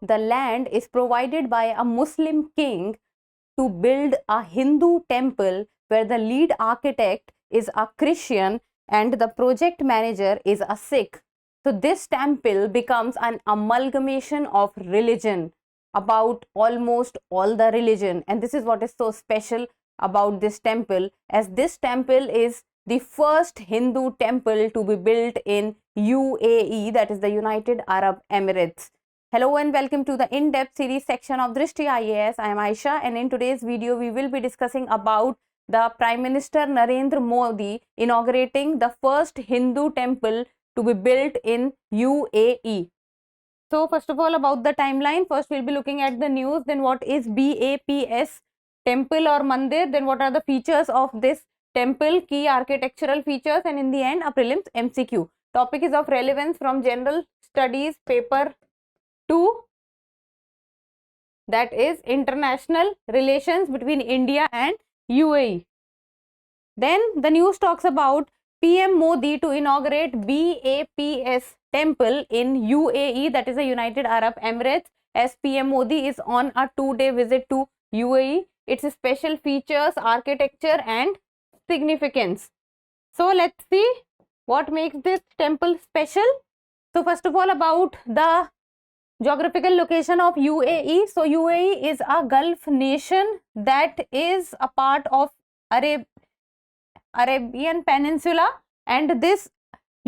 the land is provided by a Muslim king to build a Hindu temple where the lead architect is a Christian and the project manager is a Sikh. So this temple becomes an amalgamation of religion about almost all the religion, and this is what is so special about this temple, as this temple is the first Hindu temple to be built in UAE, that is the United Arab Emirates. Hello and welcome to the in-depth series section of Drishti IAS. I am Aisha, and in today's video we will be discussing about the Prime Minister Narendra Modi inaugurating the first Hindu temple to be built in UAE. So first of all, about the timeline, first we'll be looking at the news, then what is BAPS temple or mandir, then what are the features of this temple, key architectural features, and in the end a prelims MCQ. Topic is of relevance from general studies paper 2, that is international relations between India and UAE. Then the news talks about PM Modi to inaugurate BAPS temple in UAE, that is the United Arab Emirates, as PM Modi is on a 2-day visit to UAE. Its special features, architecture and significance. So let's see what makes this temple special. So first of all, about the geographical location of UAE. So UAE is a Gulf nation that is a part of Arabian Peninsula, and this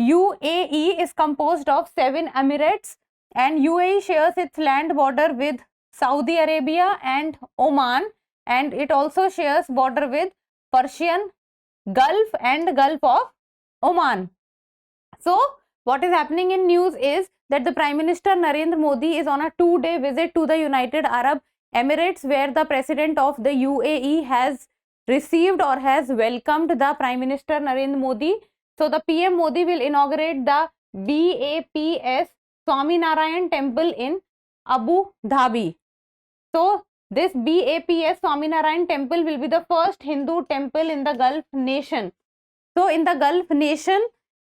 UAE is composed of 7 emirates, and UAE shares its land border with Saudi Arabia and Oman, and it also shares border with Persian Gulf and Gulf of Oman. So what is happening in news is that the Prime Minister Narendra Modi is on a 2-day visit to the United Arab Emirates, where the President of the UAE has received or has welcomed the Prime Minister Narendra Modi. So the PM Modi will inaugurate the BAPS Swaminarayan temple in Abu Dhabi. So this BAPS Swaminarayan temple will be the first Hindu temple in the Gulf nation. So in the Gulf nation,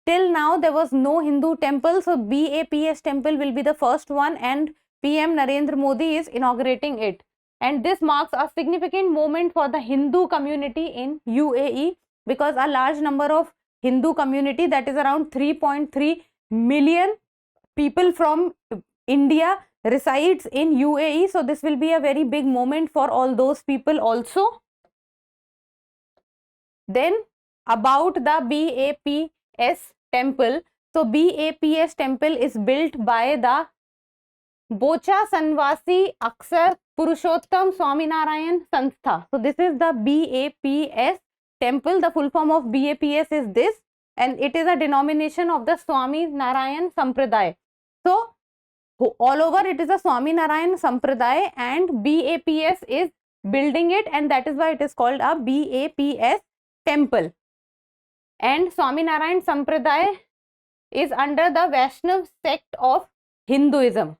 till now there was no Hindu temple, so BAPS temple will be the first one, and PM Narendra Modi is inaugurating it. And this marks a significant moment for the Hindu community in UAE, because a large number of Hindu community, that is around 3.3 million people from India, resides in UAE. So this will be a very big moment for all those people also. Then about the BAPS temple. So BAPS temple is built by the Bocha Sanvasi Aksar Purushottam Swaminarayan Sanstha. So this is the BAPS temple. The full form of BAPS is this, and it is a denomination of the Swaminarayan Sampradaya. So all over it is a Swaminarayan Sampradaya, and BAPS is building it, and that is why it is called a BAPS temple. And Swaminarayan Sampradaya is under the Vaishnav sect of Hinduism.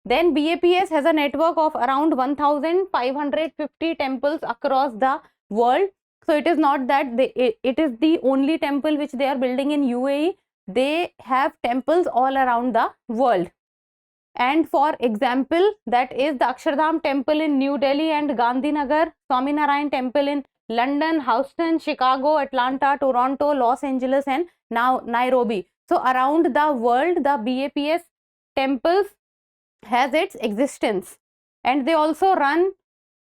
Then BAPS has a network of around 1550 temples across the world. So it is not that it is the only temple which they are building in UAE. They have temples all around the world. And for example, that is the Akshardham temple in New Delhi and Gandhinagar, Swaminarayan temple in London, Houston, Chicago, Atlanta, Toronto, Los Angeles, and now Nairobi. So around the world, the BAPS temples has its existence, and they also run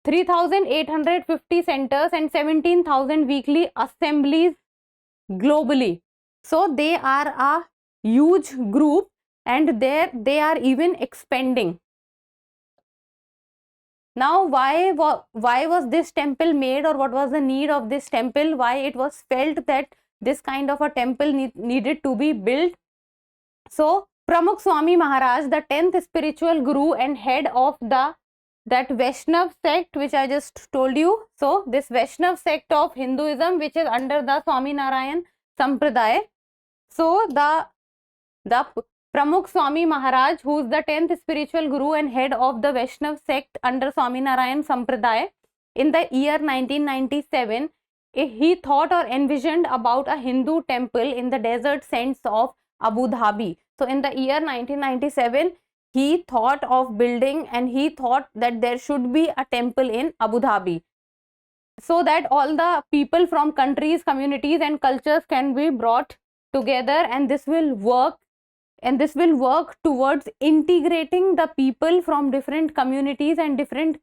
3,850 centers and 17,000 weekly assemblies globally. So they are a huge group, and they are even expanding. Now why was this temple made, or what was the need of this temple? Why it was felt that this kind of a temple needed to be built? So Pramukh Swami Maharaj, the 10th spiritual guru and head of that Vaishnav sect which I just told you. So this Vaishnav sect of Hinduism, which is under the Swaminarayan Sampradaya. So the Pramukh Swami Maharaj, who is the 10th spiritual guru and head of the Vaishnav sect under Swaminarayan Sampradaya, in the year 1997, he thought or envisioned about a Hindu temple in the desert sands of Abu Dhabi. So in the year 1997, he thought of building, and he thought that there should be a temple in Abu Dhabi, so that all the people from countries, communities and cultures can be brought together, and this will work towards integrating the people from different communities and different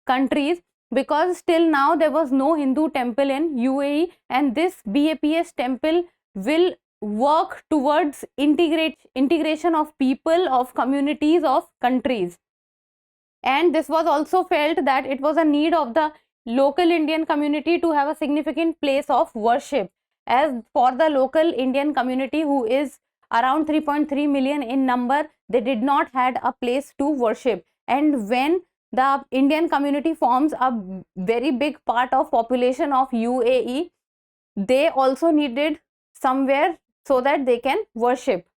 countries, because till now there was no Hindu temple in UAE, and this BAPS temple will work towards integration of people, of communities, of countries. And this was also felt that it was a need of the local Indian community to have a significant place of worship, as for the local Indian community, who is around 3.3 million in number, they did not had a place to worship. And when the Indian community forms a very big part of population of UAE, they also needed somewhere so that they can worship.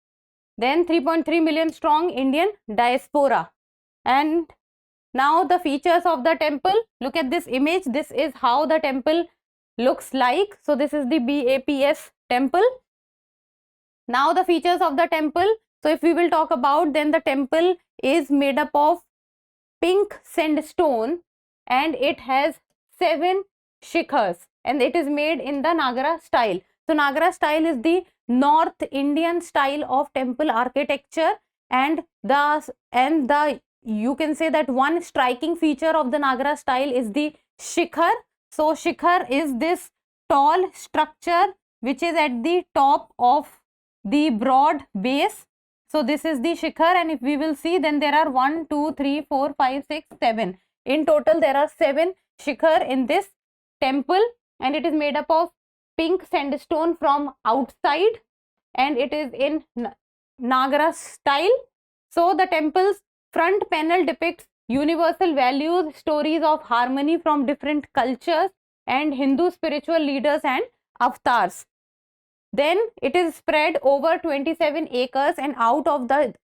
Then 3.3 million strong Indian diaspora. And now the features of the temple, look at this image, this is how the temple looks like. So this is the BAPS temple. Now the features of the temple, so if we will talk about, then the temple is made up of pink sandstone, and it has 7 shikhars, and it is made in the Nagara style. So Nagara style is the North Indian style of temple architecture, and the you can say that one striking feature of the Nagara style is the shikhar. So shikhar is this tall structure which is at the top of the broad base. So this is the shikhar, and if we will see, then there are 1, 2, 3, 4, 5, 6, 7. In total there are 7 shikhar in this temple, and it is made up of pink sandstone from outside, and it is in Nagara style. So the temple's front panel depicts universal values, stories of harmony from different cultures and Hindu spiritual leaders and avatars. Then it is spread over 27 acres, and out of the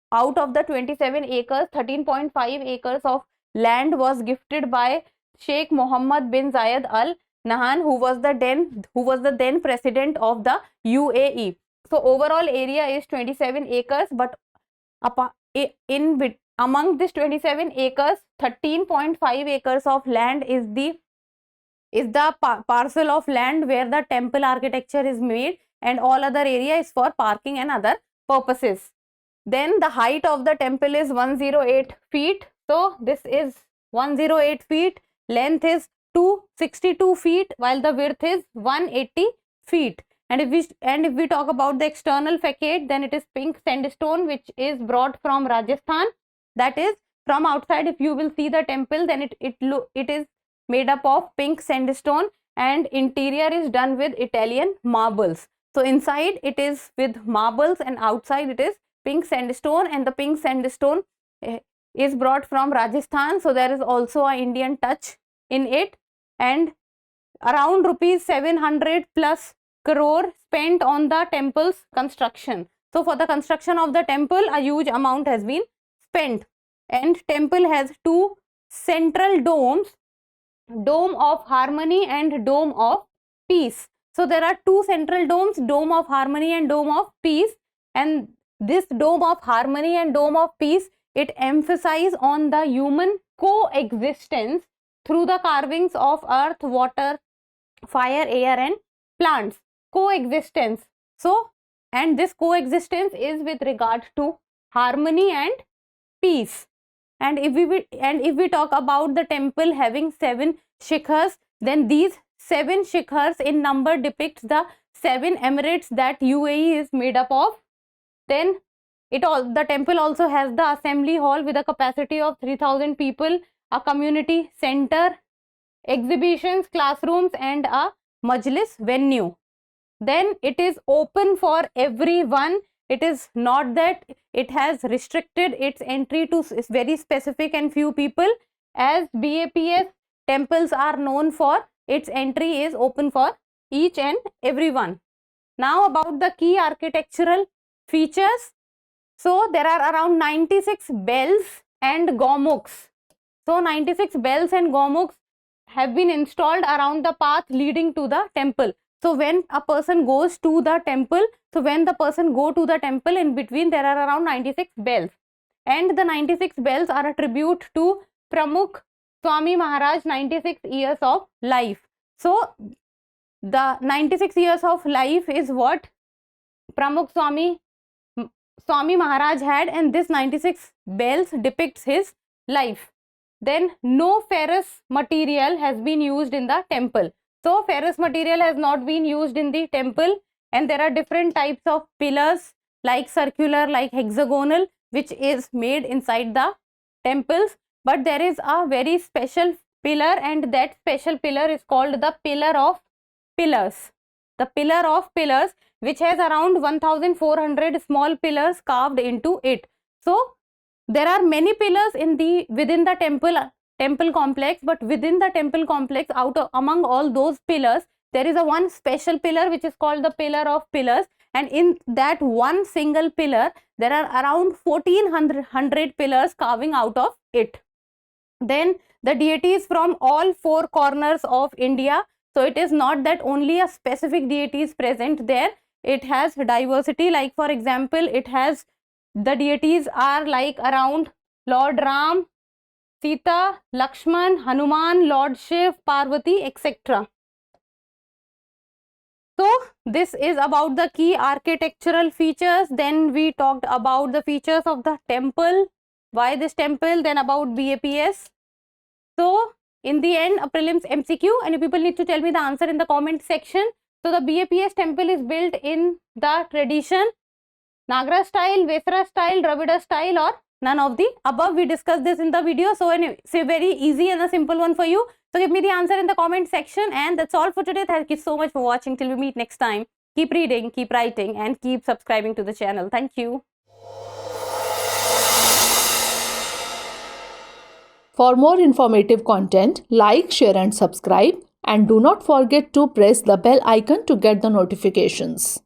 27 acres, 13.5 acres of land was gifted by Sheikh Mohammed bin Zayed Al Nahyan, who was the then president of the UAE. So overall area is 27 acres, but among this 27 acres, 13.5 acres of land is the parcel of land where the temple architecture is made, and all other area is for parking and other purposes. Then the height of the temple is 108 feet. So this is 108 feet, length is 262 feet, while the width is 180 feet. And if we talk about the external facade, then it is pink sandstone which is brought from Rajasthan. That is, from outside if you will see the temple, then it is made up of pink sandstone, and interior is done with Italian marbles. So inside it is with marbles, and outside it is pink sandstone, and the pink sandstone is brought from Rajasthan. So there is also an Indian touch in it, and around rupees 700 plus crore spent on the temple's construction. So for the construction of the temple, a huge amount has been spent, and temple has 2 central domes, dome of harmony and dome of peace. So there are 2 central domes, dome of harmony and dome of peace, and this dome of harmony and dome of peace, it emphasizes on the human coexistence through the carvings of earth, water, fire, air and plants. Coexistence. So, and this coexistence is with regard to harmony and peace. And if we talk about the temple having 7 shikhars, then these 7 shikhars in number depicts the 7 emirates that UAE is made up of. Then the temple also has the assembly hall with a capacity of 3,000 people, a community center, exhibitions, classrooms and a majlis venue. Then it is open for everyone. It is not that it has restricted its entry to very specific and few people, as BAPS temples are known for. Its entry is open for each and everyone. Now about the key architectural features. So there are around 96 bells and gomukhs. So 96 bells and gomukhs have been installed around the path leading to the temple. So when a person goes to the temple, in between there are around 96 bells. and the 96 bells are a tribute to Pramukh Swami Maharaj 96 years of life. So the 96 years of life is what Pramukh Swami Maharaj had, and this 96 bells depicts his life. Then no ferrous material has been used in the temple. So ferrous material has not been used in the temple, and there are different types of pillars like circular, like hexagonal, which is made inside the temples. But there is a very special pillar, and that special pillar is called the pillar of pillars. The pillar of pillars, which has around 1400 small pillars carved into it. So there are many pillars within the temple complex, but within the temple complex, among all those pillars, there is a one special pillar which is called the pillar of pillars, and in that one single pillar there are around 1400 pillars carving out of it. Then the deities from all four corners of India. So it is not that only a specific deity is present there. It has diversity. Like for example, it has the deities are like around Lord Ram, Sita, Lakshman, Hanuman, Lord Shiv, Parvati, etc. So this is about the key architectural features. Then we talked about the features of the temple, why this temple, then about BAPS. So in the end, a prelims MCQ, and you people need to tell me the answer in the comment section. So the BAPS temple is built in the tradition Nagra style, Vesara style, Dravida style, or none of the above. We discussed this in the video. So it's a very easy and a simple one for you. So give me the answer in the comment section, and that's all for today. Thank you so much for watching. Till we meet next time. Keep reading, keep writing, and keep subscribing to the channel. Thank you. For more informative content, like, share and subscribe, and do not forget to press the bell icon to get the notifications.